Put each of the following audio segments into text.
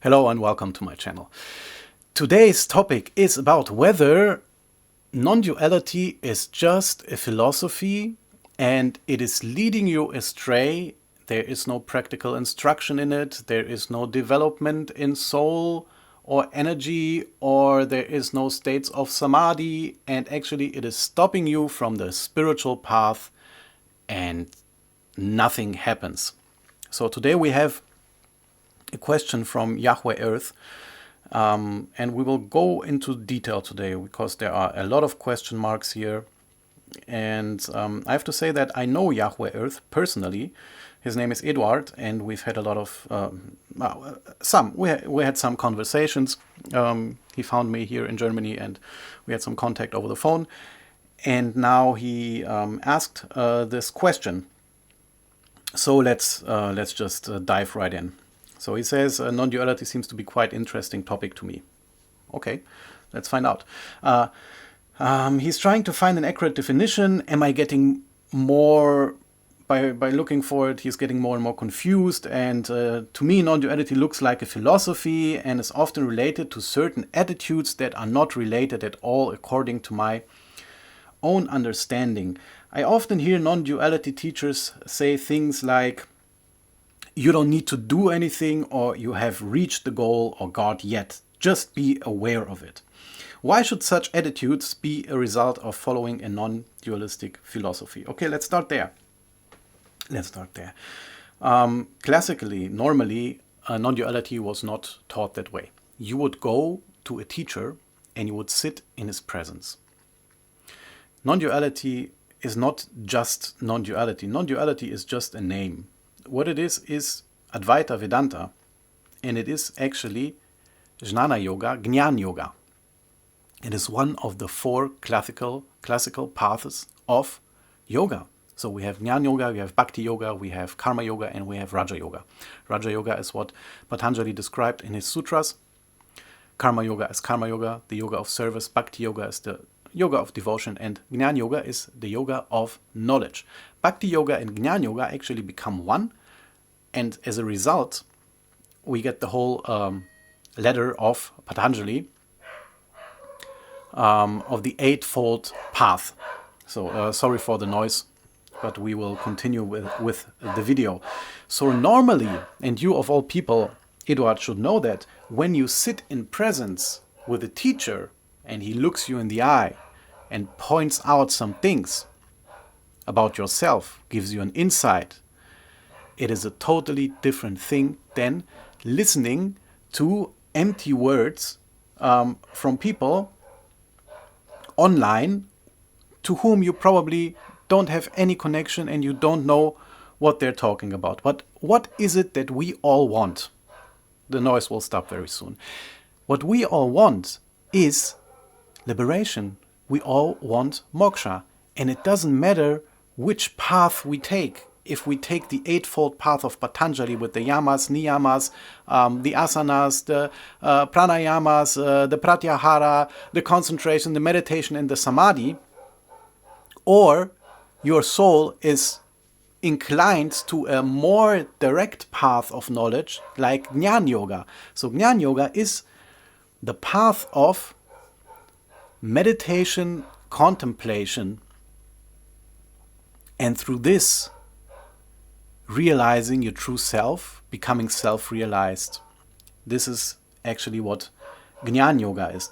Hello and welcome to my channel. Today's topic is about whether non-duality is just a philosophy and it is leading you astray. There is no practical instruction in it. There is no development in soul or energy, or there is no states of samadhi, and actually it is stopping you from the spiritual path and nothing happens. So today we have a question from Yahweh Earth, and we will go into detail today because there are a lot of question marks here. And I have to say that I know Yahweh Earth personally. His name is Eduard, and we've had a lot of we had some conversations. He found me here in Germany, and we had some contact over the phone. And now he asked this question. So let's just dive right in. So he says, non-duality seems to be quite interesting topic to me. Okay, let's find out. He's trying to find an accurate definition. Am I getting more, by looking for it, he's getting more and more confused. And to me, non-duality looks like a philosophy and is often related to certain attitudes that are not related at all according to my own understanding. I often hear non-duality teachers say things like, you don't need to do anything, or you have reached the goal or God yet. Just be aware of it. Why should such attitudes be a result of following a non-dualistic philosophy? Okay, let's start there. Classically, normally, non-duality was not taught that way. You would go to a teacher and you would sit in his presence. Non-duality is not just non-duality. Non-duality is just a name. What it is Advaita Vedanta, and it is actually Jnana Yoga, Jnana Yoga. It is one of the four classical paths of yoga. So we have Jnana Yoga, we have Bhakti Yoga, we have Karma Yoga, and we have Raja Yoga. Raja Yoga is what Patanjali described in his sutras. Karma Yoga is Karma Yoga, the yoga of service. Bhakti Yoga is the yoga of devotion, and Jnana Yoga is the yoga of knowledge. Bhakti Yoga and Jnana Yoga actually become one, and as a result, we get the whole ladder of Patanjali of the eightfold path. So sorry for the noise, but we will continue with the video. So normally, and you of all people, Eduard, should know that when you sit in presence with a teacher and he looks you in the eye and points out some things about yourself, gives you an insight, it is a totally different thing than listening to empty words from people online to whom you probably don't have any connection and you don't know what they're talking about. But what is it that we all want? The noise will stop very soon. What we all want is liberation. We all want moksha. And it doesn't matter which path we take. If we take the eightfold path of Patanjali with the yamas, niyamas, the asanas, the pranayamas, the pratyahara, the concentration, the meditation, and the samadhi, or your soul is inclined to a more direct path of knowledge like Jnana Yoga. So Jnana Yoga is the path of meditation, contemplation, and through this, realizing your true self, becoming self-realized. This is actually what Jnana Yoga is.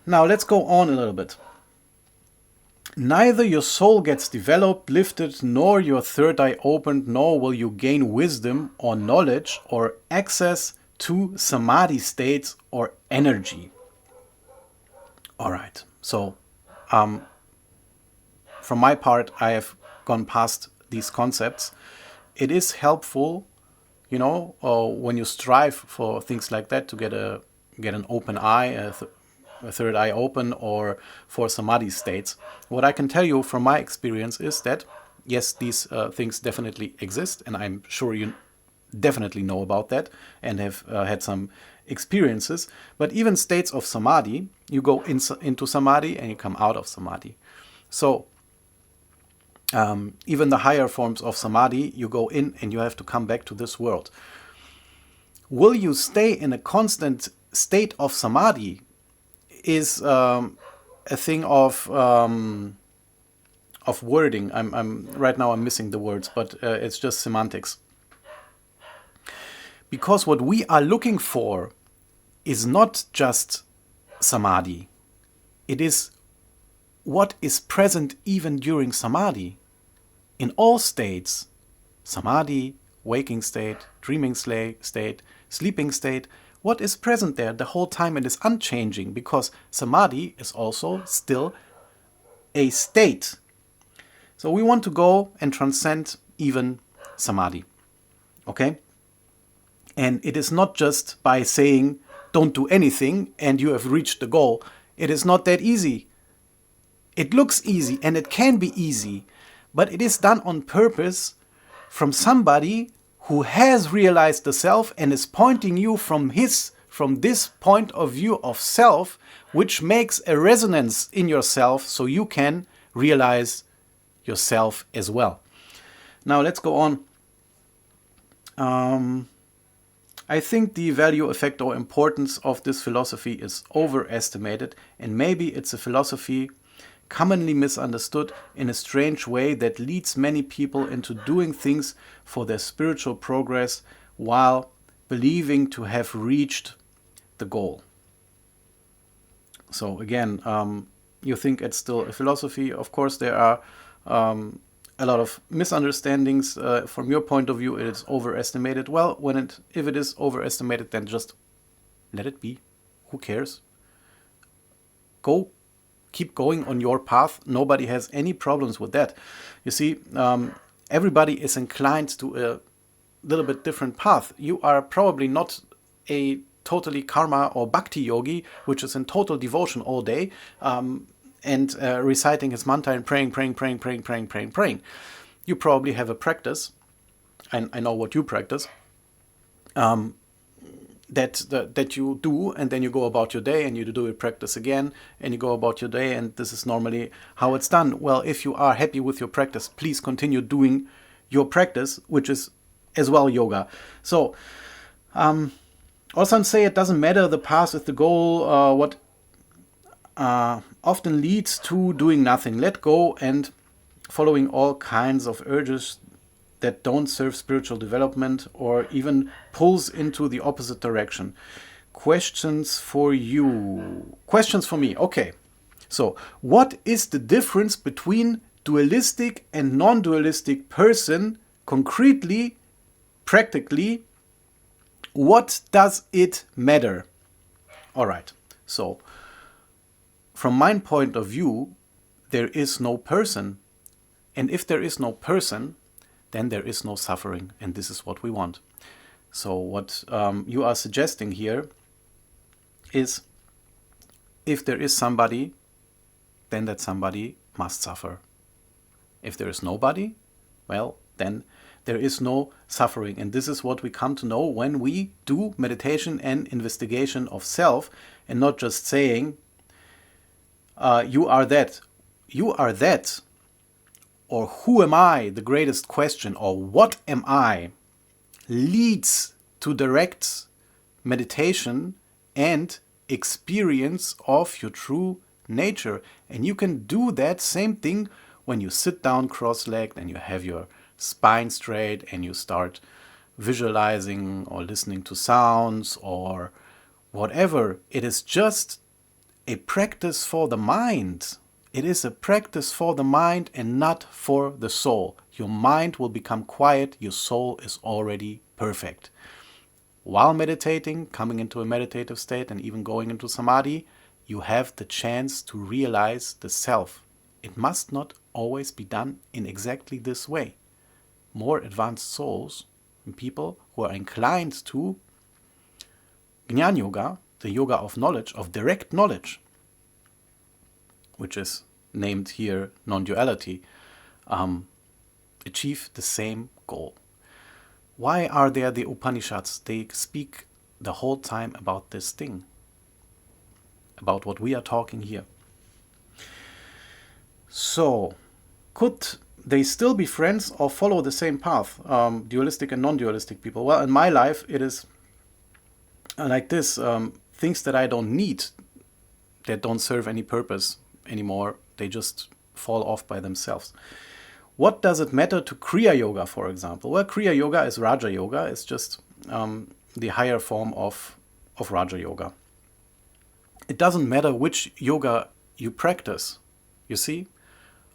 Now let's go on a little bit. Neither your soul gets developed, lifted, nor your third eye opened, nor will you gain wisdom or knowledge or access to samadhi states or energy. Alright, so from my part, I have gone past these concepts. It is helpful, when you strive for things like that to get an open eye, a third eye open, or for samadhi states. What I can tell you from my experience is that yes, these things definitely exist, and I'm sure you definitely know about that and have had some experiences. But even states of samadhi, you go into samadhi and you come out of samadhi. So even the higher forms of samadhi, you go in and you have to come back to this world. Will you stay in a constant state of samadhi is a thing of wording. I'm right now I'm missing the words, but it's just semantics. Because what we are looking for is not just samadhi. It is what is present even during samadhi. In all states, samadhi, waking state, dreaming state, sleeping state, what is present there the whole time and is unchanging, because samadhi is also still a state. So we want to go and transcend even samadhi. Okay? And it is not just by saying, don't do anything and you have reached the goal. It is not that easy. It looks easy and it can be easy, but it is done on purpose from somebody who has realized the self and is pointing you from this point of view of self, which makes a resonance in yourself so you can realize yourself as well. Now let's go on. I think the value, effect, or importance of this philosophy is overestimated, and maybe it's a philosophy commonly misunderstood in a strange way that leads many people into doing things for their spiritual progress while believing to have reached the goal. So again, you think it's still a philosophy. Of course, there are a lot of misunderstandings. From your point of view, it is overestimated. Well, if it is overestimated, then just let it be. Who cares? Keep going on your path. Nobody has any problems with that. You see, everybody is inclined to a little bit different path. You are probably not a totally karma or bhakti yogi, which is in total devotion all day, and reciting his mantra and praying. You probably have a practice, and I know what you practice, that you do, and then you go about your day and you do a practice again and you go about your day, and this is normally how it's done. Well, if you are happy with your practice, please continue doing your practice, which is as well yoga. So also say it doesn't matter the path is the goal, what often leads to doing nothing. Let go and following all kinds of urges that don't serve spiritual development or even pulls into the opposite direction. Questions for me. Okay. So, what is the difference between dualistic and non-dualistic person concretely, practically? What does it matter? All right. So, from my point of view, there is no person. And if there is no person, then there is no suffering, and this is what we want. So what you are suggesting here is, if there is somebody, then that somebody must suffer. If there is nobody, well, then there is no suffering. And this is what we come to know when we do meditation and investigation of self, and not just saying, you are that. You are that. Or who am I, the greatest question, or what am I, leads to direct meditation and experience of your true nature. And you can do that same thing when you sit down cross-legged and you have your spine straight and you start visualizing or listening to sounds or whatever. It is just a practice for the mind. It is a practice for the mind and not for the soul. Your mind will become quiet. Your soul is already perfect. While meditating, coming into a meditative state and even going into samadhi, you have the chance to realize the self. It must not always be done in exactly this way. More advanced souls and people who are inclined to Jnana Yoga, the yoga of knowledge, of direct knowledge, which is named here Non-Duality, achieve the same goal. Why are there the Upanishads? They speak the whole time about this thing, about what we are talking here. So, could they still be friends or follow the same path, dualistic and non-dualistic people? Well, in my life, it is like this, things that I don't need, that don't serve any purpose anymore, they just fall off by themselves. What does it matter to Kriya Yoga, for example? Well, Kriya Yoga is Raja Yoga. It's just the higher form of Raja Yoga. It doesn't matter which yoga you practice, you see.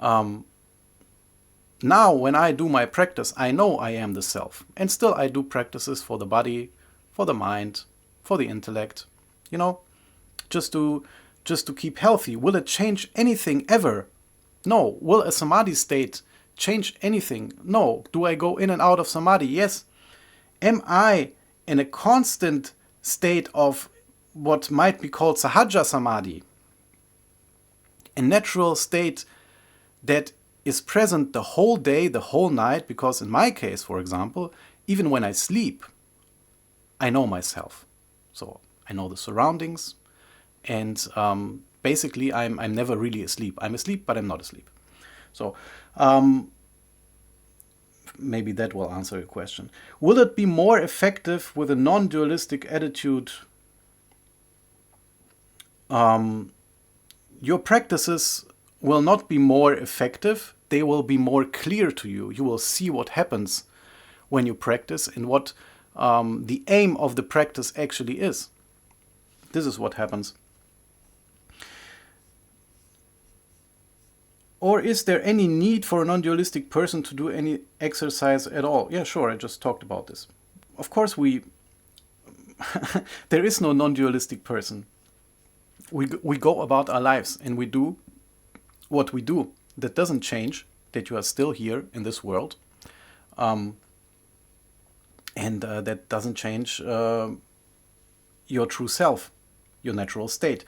Now, when I do my practice, I know I am the self. And still I do practices for the body, for the mind, for the intellect, you know, just to keep healthy. Will it change anything ever? No. Will a samadhi state change anything? No. Do I go in and out of samadhi? Yes. Am I in a constant state of what might be called sahaja samadhi? A natural state that is present the whole day, the whole night, because in my case, for example, even when I sleep, I know myself. So I know the surroundings, and basically I'm never really asleep. I'm asleep, but I'm not asleep. So maybe that will answer your question. Will it be more effective with a non-dualistic attitude? Your practices will not be more effective. They will be more clear to you. You will see what happens when you practice and what the aim of the practice actually is. This is what happens. Or is there any need for a non-dualistic person to do any exercise at all? Yeah, sure, I just talked about this. Of course, there is no non-dualistic person. We go about our lives and we do what we do. That doesn't change that you are still here in this world. And that doesn't change your true self, your natural state.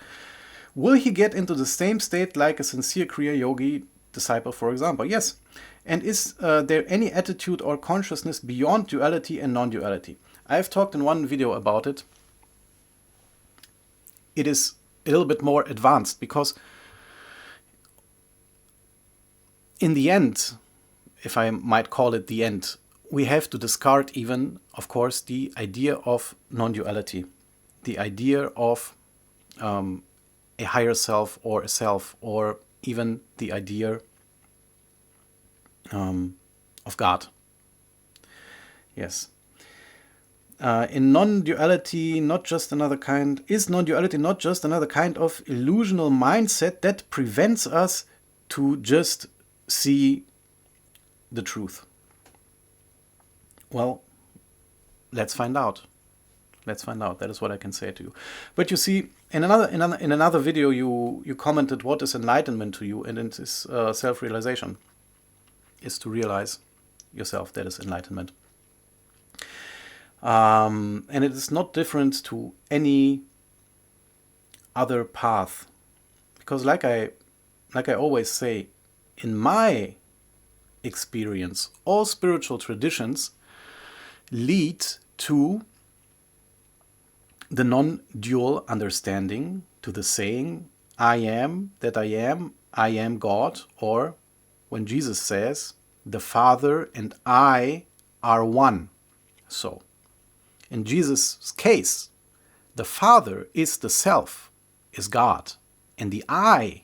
Will he get into the same state like a sincere Kriya Yogi disciple, for example? Yes. And is there any attitude or consciousness beyond duality and non-duality? I've talked in one video about it. It is a little bit more advanced because in the end, if I might call it the end, we have to discard even, of course, the idea of non-duality, the idea of a higher self, or even the idea of God. Yes. In non-duality, not just another kind, is non-duality not just another kind of illusional mindset that prevents us to just see the truth? Well, let's find out. Let's find out. That is what I can say to you. But you see, in another video, you commented, what is enlightenment to you? And it is self-realization. Is to realize yourself. That is enlightenment. And it is not different to any other path, because like I always say, in my experience, all spiritual traditions lead to the non-dual understanding, to the saying, I am that I am God, or when Jesus says, the Father and I are one. So, in Jesus' case, the Father is the Self, is God, and the I,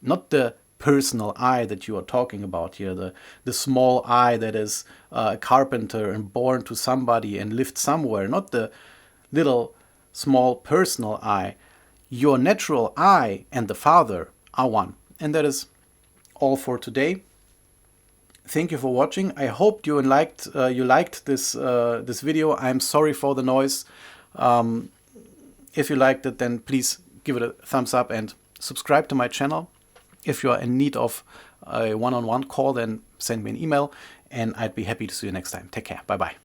not the personal I that you are talking about here, the small I that is a carpenter and born to somebody and lived somewhere, not the little small personal I. Your natural I and the Father are one. And that is all for today. Thank you for watching. I hope you liked this video. I'm sorry for the noise. If you liked it, then please give it a thumbs up and subscribe to my channel. If you are in need of a one-on-one call, then send me an email and I'd be happy to see you next time. Take care. Bye-bye.